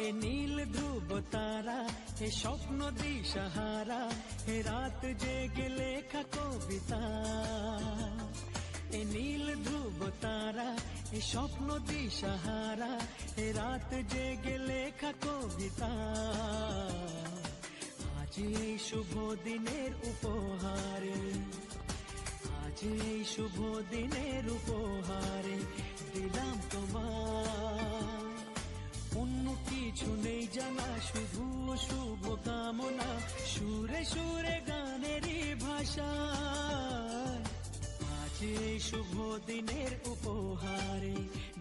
এ নীল ধ্রুব তারা, এ স্বপ্ন দিশাহারা, এ রাত জেগে লেখা কবিতা। এ নীল ধ্রুব তারা, এ স্বপ্ন দিশাহারা, এ রাত জেগে লেখা কবিতা। আজ এই শুভ দিনের উপহারে, আজ এই শুভ দিনের উপহারে দিলাম তোমায় অন্য কিছু নেই জানা, শুধু শুভ কামনা, সুরে সুরে গানেরই ভাষা। আজ এই শুভ দিনের উপহারে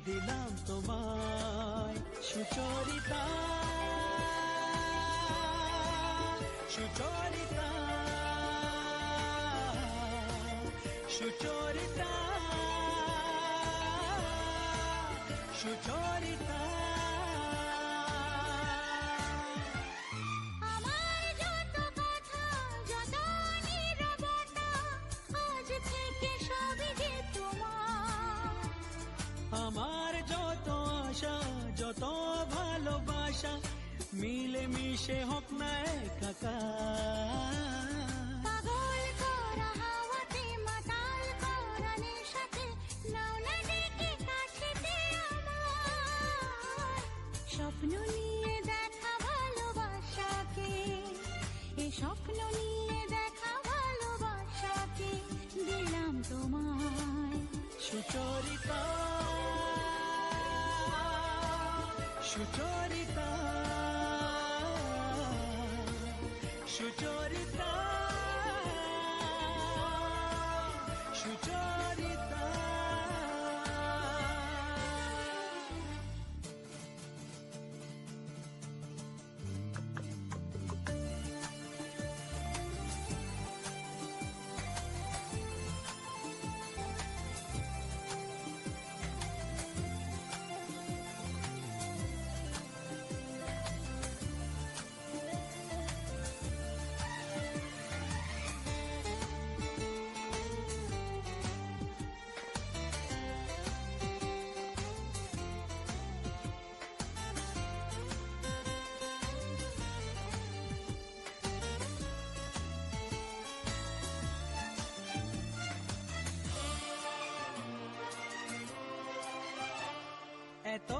দিলাম তোমায় সুচরিতা, সুচরিতা, সুচরিতা, সুচরিতা। আমার যত কথা, যত নীরবতা, আজ থেকে সবই যে তোমার। আমার যত আশা, যত ভালোবাসা, মিলে মিশে হোক না একাকার। পাগল করা হাওয়াতে, মাতাল করা নেশাতে, নাও না ডেকে কাছেতে আমার। স্বপ্ন নিয়ে দেখা ভালোবাসাকে, এ স্বপ্ন নিয়ে দেখা ভালোবাসাকে দিলাম তোমায় সুচরিতা, সুচরিতা, সুচরিতা, সুচরিতা। এত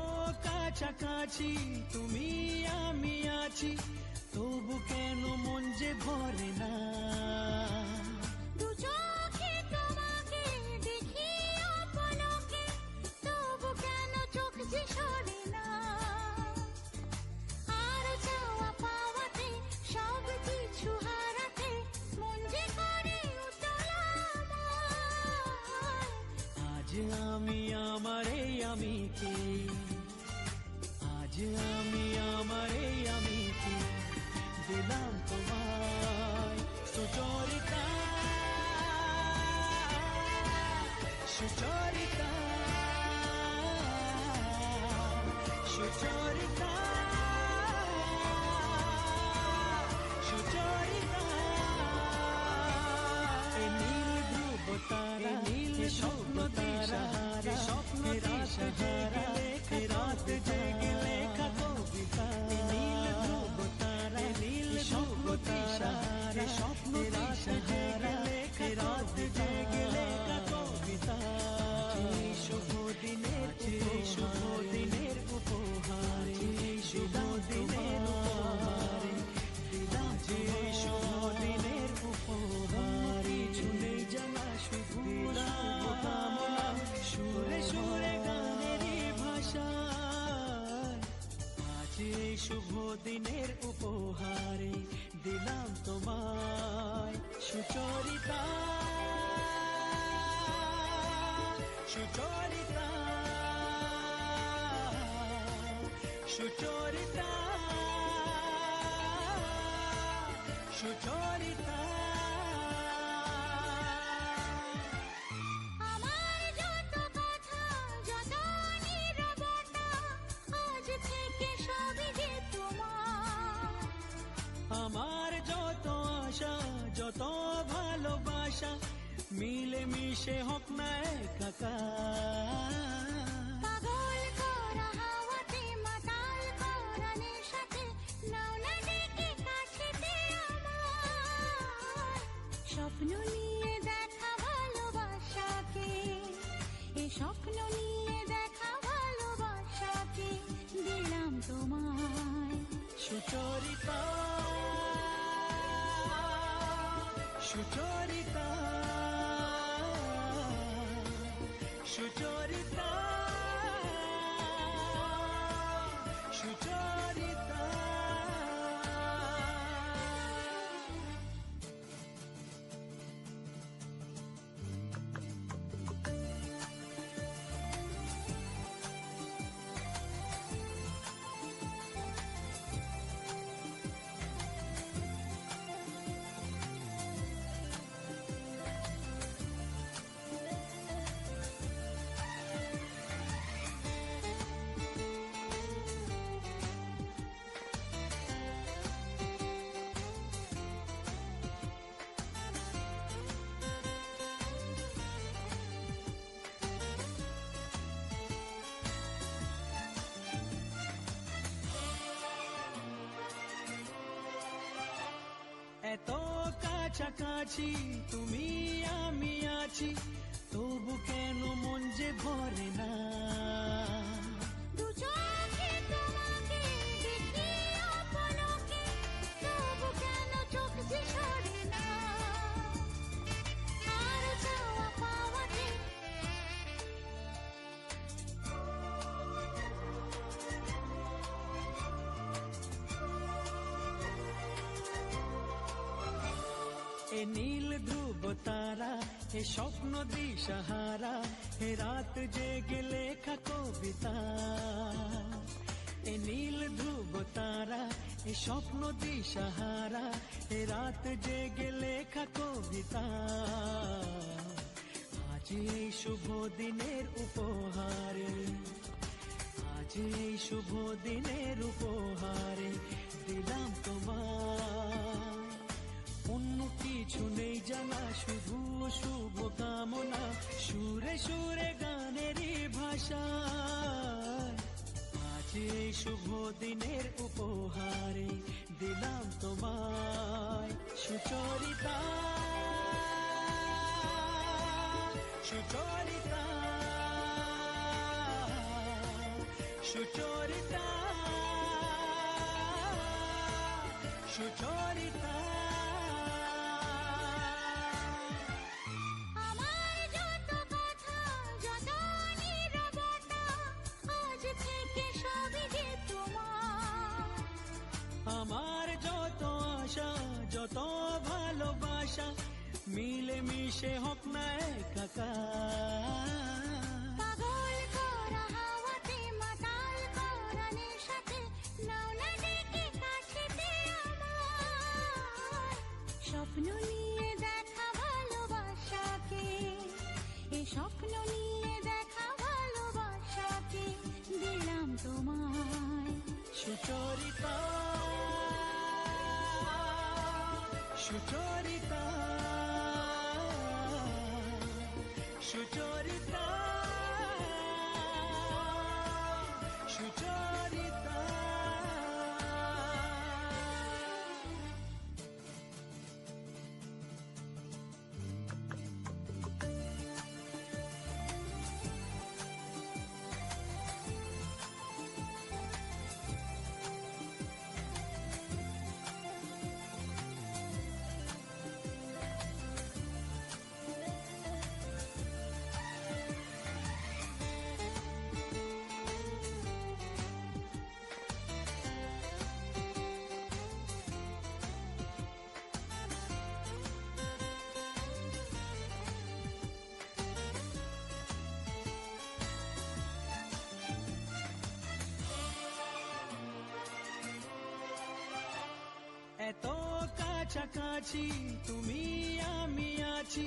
কাছাকাছি তুমি আমি আছি, তবু কেন মন যে ভরে না। দু চোখে তোমাকে দেখি অপলকে, তবু কেন চোখ যে সরে না। আর চাওয়া পাওয়াতে, সব কিছু হারাতে, মন যে করে উতলা আমার। আজ আমি আমার এই আমিকে, আজ আমি আমার এই আমিকে দিলাম তোমায় সুচরিতা, সুচরিতা, সুচরিতা, সুচরিতা। এ নীল ধ্রুব তারা, নীল স্বপ্ন দিশাহারা, স্বপ্ন দিশাহারা, এ রাত জেগে লেখা কবিতা। নীল ধ্রুব তারা, নীল স্বপ্ন দিশাহারা, স্বপ্ন দিশাহারা, এ রাত জেগে লেখা কবিতা। এই শুভ দিনের, এই শুভ দিনের উপহারে, এই শুভ দিনের উপহারে দিলাম যে শুভ দিনের উপহারে। শুনে জানা শুভ কামনা, সুরে সুরে গানেরই ভাষা। আজ এই শুভ দিনের উপহারে দিলাম তোমায় সুচরিতা, সুচরিতা, সুচরিতা, সুচরিতা। আমার যত কথা, যত নীরবতা, আজ থেকে সবই যে তোমার। আমার যত আশা, যত ভালোবাসা, মিলে মিশে হোক না একাকার। পাগল করা হাওয়াতে, মাতাল করা সুচরিতা সুচরিতা এত কাছাকাছি তুমি আমি আছি, তবু কেন মন যে ভরে না। দু চোখে তোমাকে দেখি অপলকে, তবু কেন চোখ যে সরে না। আর চাওয়া পাওয়াতে এ নীল ধ্রুব তারা, এ স্বপ্ন দিশাহারা, এ রাত জেগে লেখা কবিতা। এ নীল ধ্রুব তারা, এ স্বপ্ন দিশাহারা, এ রাত জেগে লেখা কবিতা। আজ এই শুভ দিনের উপহারে, আজ এই শুভ দিনের উপহারে দিলাম তোমার। অন্য কিছু নেই জানা, শুধু শুভ কামনা, সুরে সুরে গানেরই ভাষা। আজ এই শুভ দিনের উপহারে দিলাম তোমায় সুচরিতা সুচরিতা সুচরিতা সুচরিতা। আমার যত কথা, যত নীরবতা, আজ থেকে সবই যে তোমার। আমার যত আশা, যত ভালোবাসা, মিলে মিশে হোক না একাকার। পাগল করা হাওয়াতে, মাতাল করা নেশাতে, নাও না ডেকে কাছেতে আমার। স্বপ্ন নিয়ে দেখা ভালোবাসাকে, এই স্বপ্ন নিয়ে দেখা ভালোবাসাকে দিলাম তোমায় সুচরিতা সুচরিতা সুচরিতা সুচরিতা। এত কাছাকাছি তুমি আমি আছি,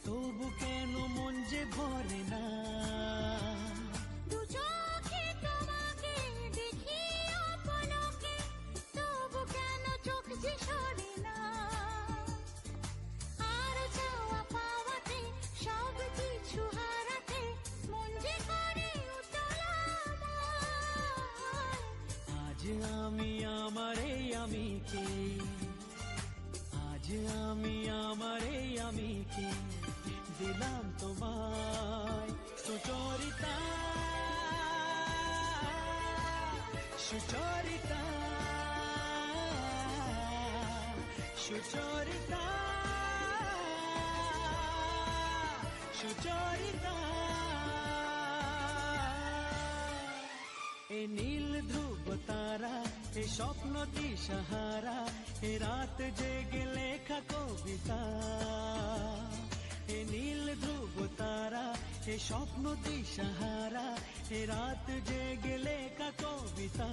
তবু কেন মন যে ভরে না। দু চোখে তোমাকে দেখি অপলকে, তবু কেন চোখ যে সরে না। আর চাওয়া পাওয়াতে, সব কিছু হারাতে, মন যে করে উতলা আমার। আজ আমি আমার এই আমিকে, আজ আমি আমার এই আমিকে দিলাম তোমায় সুচরিতা সুচরিতা সুচরিতা সুচরিতা। এ নীল ধ্রুব তারা, এ স্বপ্ন দিশাহারা, এ রাত জেগে লেখা কবিতা। এ নীল ধ্রুব তারা, এ স্বপ্ন দিশাহারা, এ রাত জেগে লেখা কবিতা।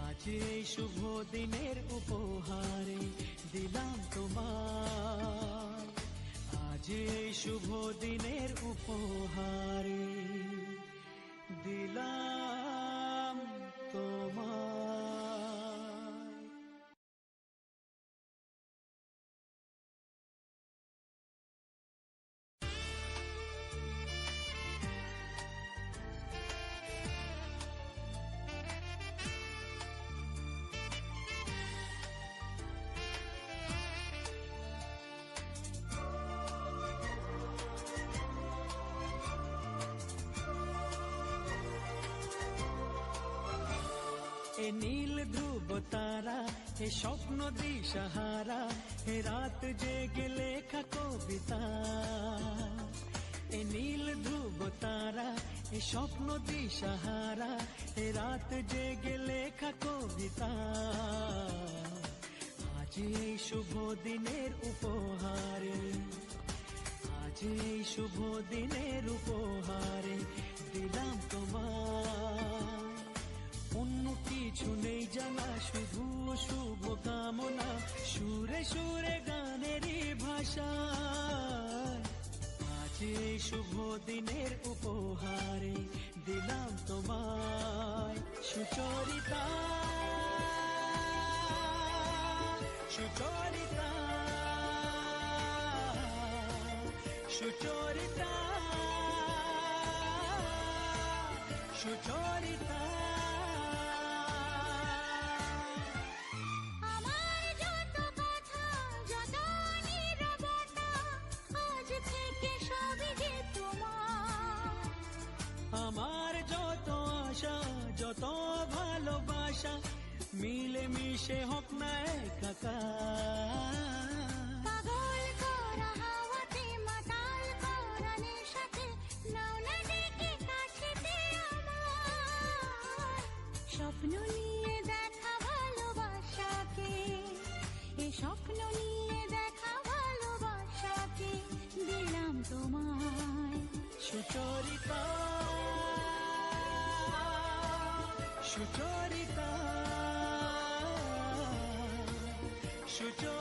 আজ এই শুভ দিনের উপহারে দিলাম তোমায়, আজ এই শুভ দিনের উপহারে দিলাম তোমায়। এ নীল ধ্রুব তারা, এ স্বপ্ন দিশাহারা, এ রাত জেগে লেখা কবিতা। এ নীল ধ্রুব তারা, এ স্বপ্ন দিশাহারা, এ রাত জেগে লেখা কবিতা। আজ এই শুভ দিনের উপহারে, আজ এই শুভ দিনের উপহারে দিলাম তোমায়। অন্য কিছু নেই জানা, শুধু শুভ কামনা, সুরে সুরে গানেরই ভাষা। আজ এই শুভ দিনের উপহারে দিলাম তোমায়। সুচরিতা, সুচরিতা, সুচরিতা, সুচরিতা। আমার যত কথা, যত নীরবতা, আজ থেকে সবই যে তোমার। আমার যত আশা, যত ভালোবাসা, মিলে মিশে হোক না একাকার। পাগল করা হাওয়াতে, মাতাল করা নেশাতে, নাও না ডেকে কাছেতে আমার। স্বপ্ন নিয়ে দেখা ভালোবাসাকে, এ স্বপ্ন নিয়ে দেখা ভালোবাসাকে দিলাম তোমায়। সুচরিতা, সুচরিতা, সুচরিতা।